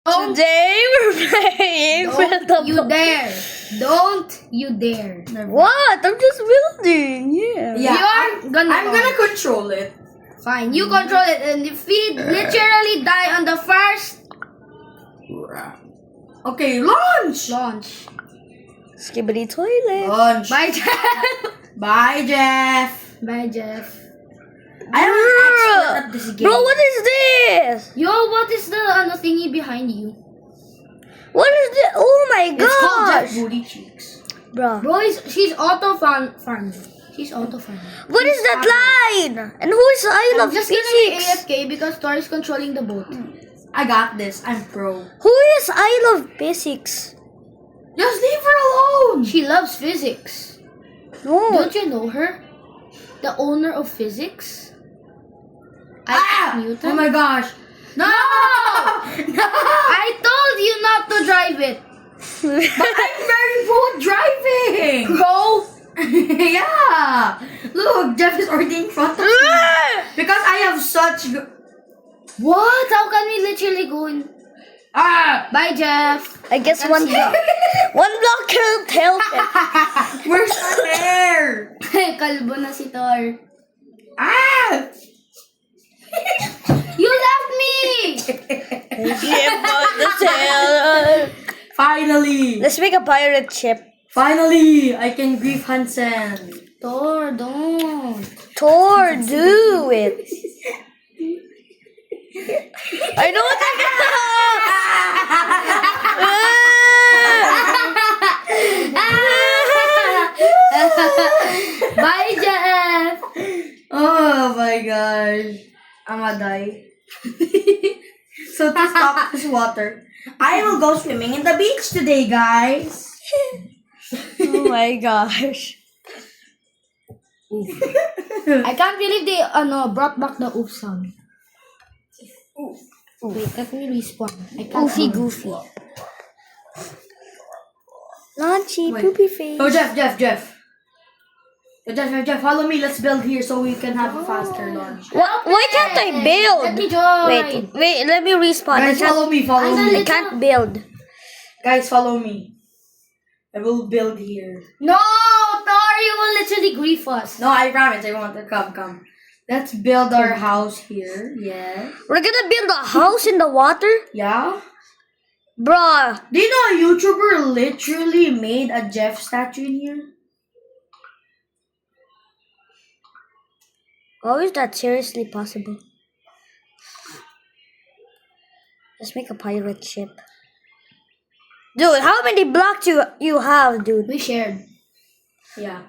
Today we're playing with the Don't you dare. What? I'm just building. Yeah. I'm gonna control it. Fine, you control it, and if we literally die on the first Okay, launch! launch. Skibbity toilet. Launch. Bye, Jeff. Bye, Jeff. Bye, Jeff. I'm an expert at this game. Bro, what is this? Yo, what is the thingy behind you? What is this? Oh my It's called Jeff gosh. Booty Cheeks. Bro. Bro, she's farming. She's auto farming. What is that line? And who is I I'm love just gonna be physics? AFK because Tor is controlling the boat. I got this. I'm pro. Who is I love physics? Just leave her alone. She loves physics. No. Don't you know her? The owner of physics? Isaac Newton? Oh my gosh. No! No! I told you not to drive it. But I'm very good driving. Bro, Yeah. Look, Jeff is already in front of me. Because I have such good... what? How can we literally go in? Bye, Jeff. I guess one block can't help it. Where's my hair? Kalbo na si Tor. Ah! You left me! Finally! Let's make a pirate ship. Finally! I can grief Hansen. Tor, don't. Thor, do it. I know what Bye, Jeff. Oh my gosh. I'ma die. So to stop this water, I will go swimming in the beach today, guys. Oh my gosh. I can't believe they brought back the oof sound. Wait, let me respawn. I can't Goofy, see. goofy. Launchy, Wait. poopy face. Oh, Jeff, follow me. Let's build here so we can have a faster launch. Why can't I build? Let me join. Wait, let me respawn. Guys, follow me. I can't build. Guys, follow me. I will build here. No, Tor, you will literally grief us. No, I promise. I want to come. Let's build our house here. Yeah. We're gonna build a house in the water? Yeah. Bruh. Do you know a YouTuber literally made a Jeff statue in here? How is that seriously possible? Let's make a pirate ship. Dude, how many blocks you have, dude? We shared. Yeah.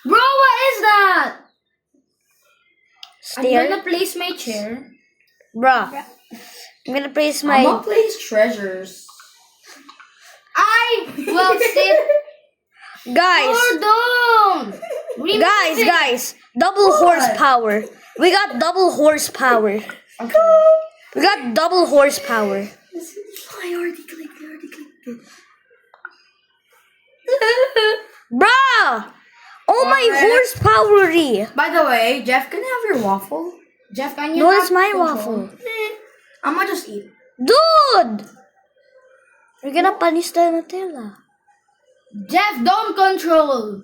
Bro, what is that? I'm Stair? gonna place my chair. Bruh. I'm gonna place I'm my... gonna place treasures. I will sit. Guys, Tor, don't. Remove it. guys. Double horsepower. We got double horsepower. Okay. We got double horsepower. I already clicked it. Bruh! Oh my Alright. horsepower! By the way, Jeff, can I have your waffle? Jeff, can you No, have it's my control? waffle. I'm gonna just eat. Dude! You're gonna punish the Nutella. Jeff, don't control.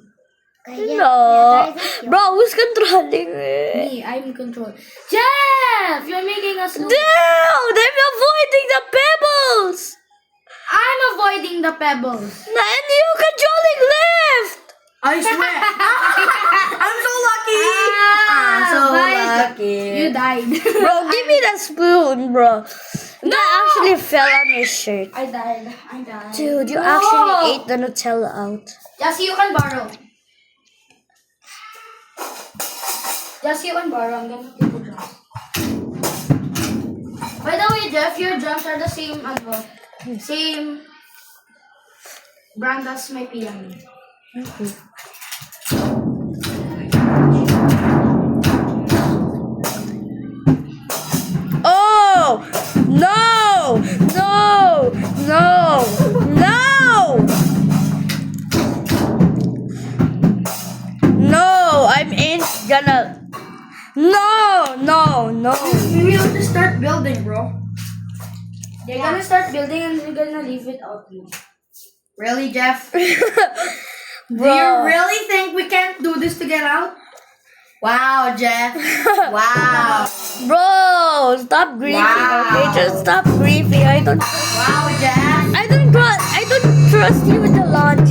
No. Bro, who's controlling it? Me, I'm in control. Jeff, you're making us lose. Dude! I'm avoiding the pebbles! I'm avoiding the pebbles. And you controlling left! I swear. I'm so lucky. I'm so lucky. You died. Bro, give me the spoon, bro. That actually fell on your shirt. I died. Dude, you No. actually ate the Nutella out. Just you can borrow. Just you can borrow. I'm gonna take the drums. By the way, Jeff, your drums are the same brand as my piano. Oh! No! No! No! No! No! I'm ain't gonna... No! We have to start building, bro. You're gonna start building and you're gonna leave it out. Really, Jeff? Do Bro. you really think we can't do this to get out? Wow, Jeff. Wow. Bro, stop griefing. Wow. Okay, just stop griefing. Wow, Jeff. I don't trust you with the launch.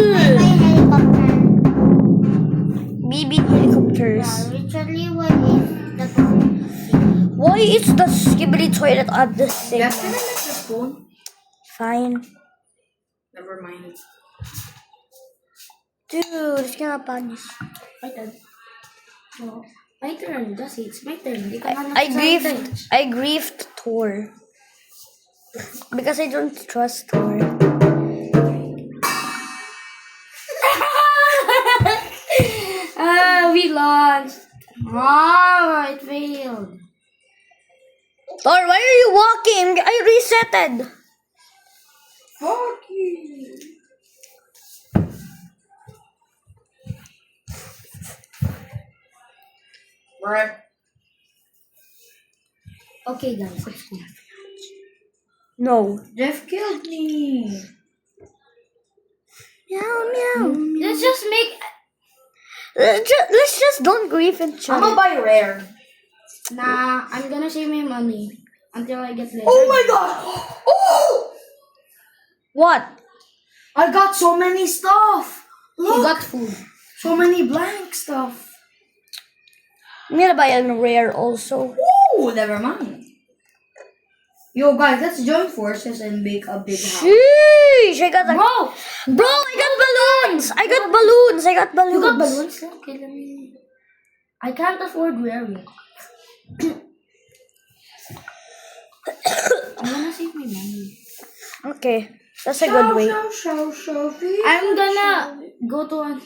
My helicopter. BB helicopters. Literally, what is the Why is the skibidi toilet at the sink? Jeff, can I miss the spoon? Fine. Never mind. Dude, it's gonna punish. My turn. Oh, my turn. Just it's my turn. Di ka nga I nagsasalita griefed. I griefed Thor. Because I don't trust Thor. We lost. Oh, it failed. Thor, why are you walking? I resetted. Fuck you. Right. Okay, guys. Let's go. No. Jeff killed me. Meow meow. Let's just make. Let's just don't grief each I'm other. gonna buy rare. Nah, I'm gonna save my money until I get later. Oh my god! Oh! What? I got so many stuff. You Look, got food. so many blank stuff. I'm gonna buy a rare also. Ooh, never mind. Yo, guys, let's join forces and make a big house. Sheesh! I got a Bro, Bro, I got balloons! I got balloons! I got balloons! you got balloons? Okay, let me. I can't afford rare yet. I'm gonna save my money. Okay, that's a good way. I'm gonna go to one.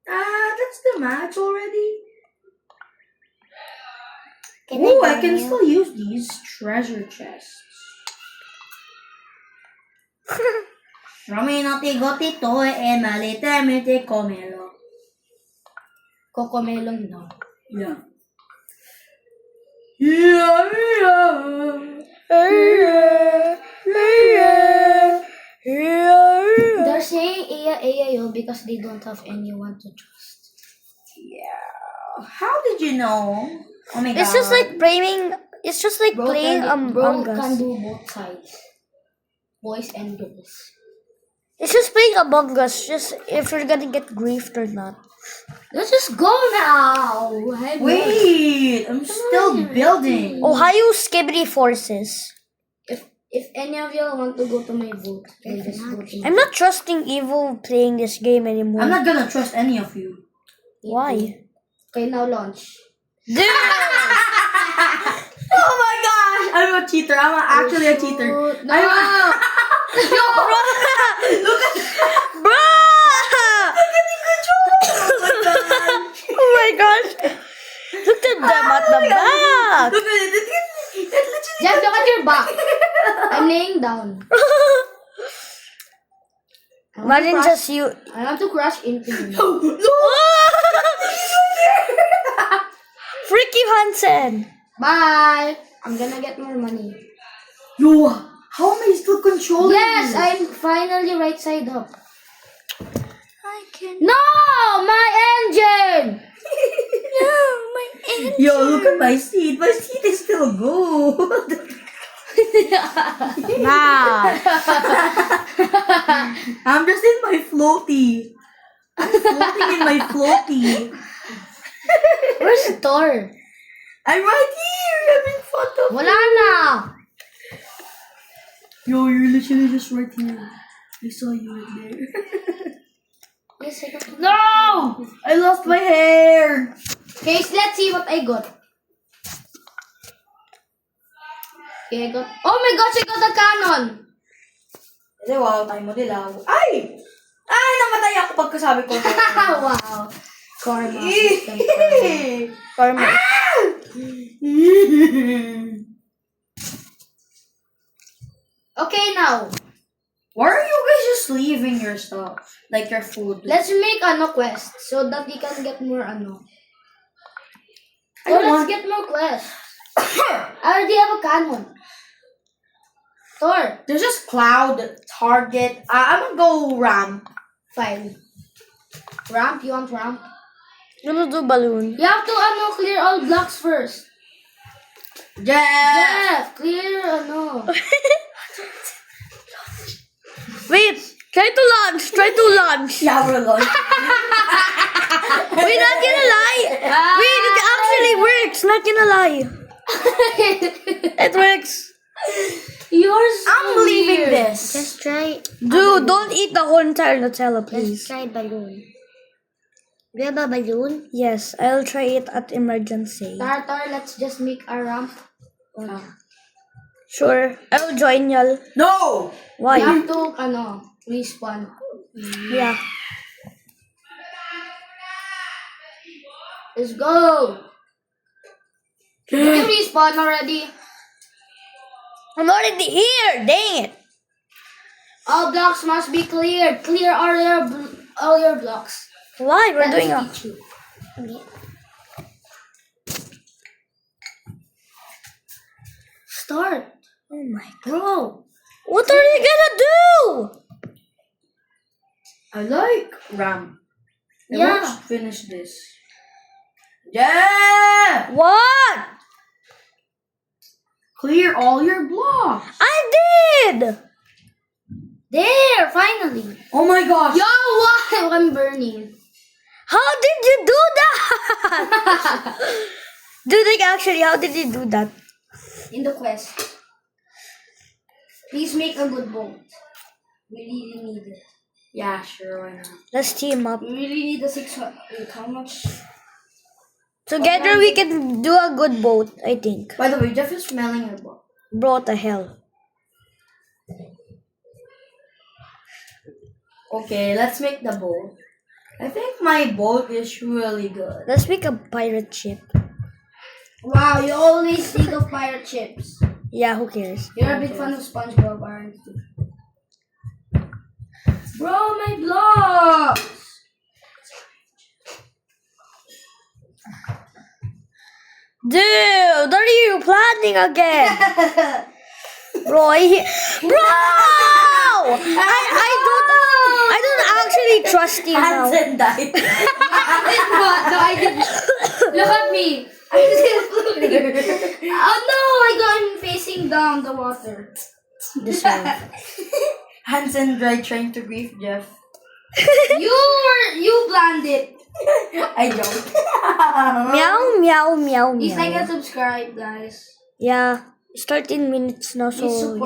That's the match already. Can Ooh, I I can join you? still use these treasure chests. Raminoti gotito e malitemete comelo. Cocomelon now. Yeah. Yeah, They're saying Aya because they don't have anyone to trust. yeah. How did you know? Oh my god. It's just like playing. It's just like Bro playing bro Among can Us. do both sides. Boys and girls. It's just playing Among Us. Just if you're gonna get griefed or not. Let's just go now. Wait, I'm still building. Ohio Skibidi Forces. If any of y'all want to go to my vote, then just go to my I'm not trusting Evil playing this game anymore. I'm not gonna trust any of you. Why? Okay, now launch. Dude! Oh my gosh, I'm a cheater. I'm actually a cheater. No! Look at Bruh! Oh my gosh! Look at them at the back! Look at it. It literally. Jeff, look at your back. I'm laying down. Imagine just you. I want to crash into you. No. Freaky Hansen! Bye. I'm gonna get more money. Yo, how am I still controlling? Yes, this? I'm finally right side up. I can. No, my engine. Yo, look at my seat. My seat is still good. Nah. I'm just in my floaty. I'm floating in my floaty. Where's Thor? I'm right here. I'm in front of Wala na. Yo, you're literally just right here. I saw you right there. Yes, I got. No! I lost my hair. Okay, so let's see what I got. Okay, I got. Oh my gosh, I got a cannon. Kasi wow, tayo mo dilaw. Ay! Ay, namatay ako pagkasabi ko. Wow. Karma. System karma. Karma. Okay, now. Why are you guys just leaving your stuff? Like your food? Let's make quest so that we can get more I So don't let's want- get more quests. I already have a cannon. Thor, There's just cloud, target. I'm gonna go ramp. fine. Ramp, you want ramp? I'm gonna do balloon. You have to clear all blocks first. Yeah. Jeff, clear Wait, try to launch. Try to launch. Yeah, we're launching. Wait, not gonna lie. Wait, it actually works. Not gonna lie. It works. You're so I'm leaving weird. this. Just try. Dude, don't eat the whole entire Nutella, Let's please. try balloon. Do you have a balloon? Yes, I'll try it at emergency. Tar, let's just make a ramp. Sure, I'll join y'all. No. Why? You have to, respawn. Yeah. Let's go. Did you respawn already? I'm already here. Dang it. All blocks must be cleared. Clear all your blocks. Why? We're Let doing me a. teach you. Start. Oh my. Bro. What are you gonna do? I like ramp. I Yeah. want to finish this. Yeah. What? Clear all your blocks. I did. There, finally. Oh my gosh. Yo, why? I'm burning. How did you do that? Dude, like actually, how did you do that? In the quest. Please make a good boat. We really need it. Yeah, sure. Why not? Let's team up. We really need the 600. Wait, how much? Together we can do a good boat, I think. By the way, Jeff is smelling your book. Bro, what the hell? Okay, let's make the boat. I think my boat is really good. Let's make a pirate ship. Wow, you always think of pirate ships. Yeah, who cares? You're a big fan of SpongeBob, aren't you? Bro, my blocks! Dude, what are you planning again? Bro, bro! I don't actually trust you now. Hansen died. What? No, I didn't. Look at me. I didn't. Oh no, I got him facing down the water. Deserve. Hansen died trying to grief Jeff. You planned it. I don't. Meow, meow, meow, Please like meow. and subscribe, guys. Yeah, it's 13 minutes now, Please so support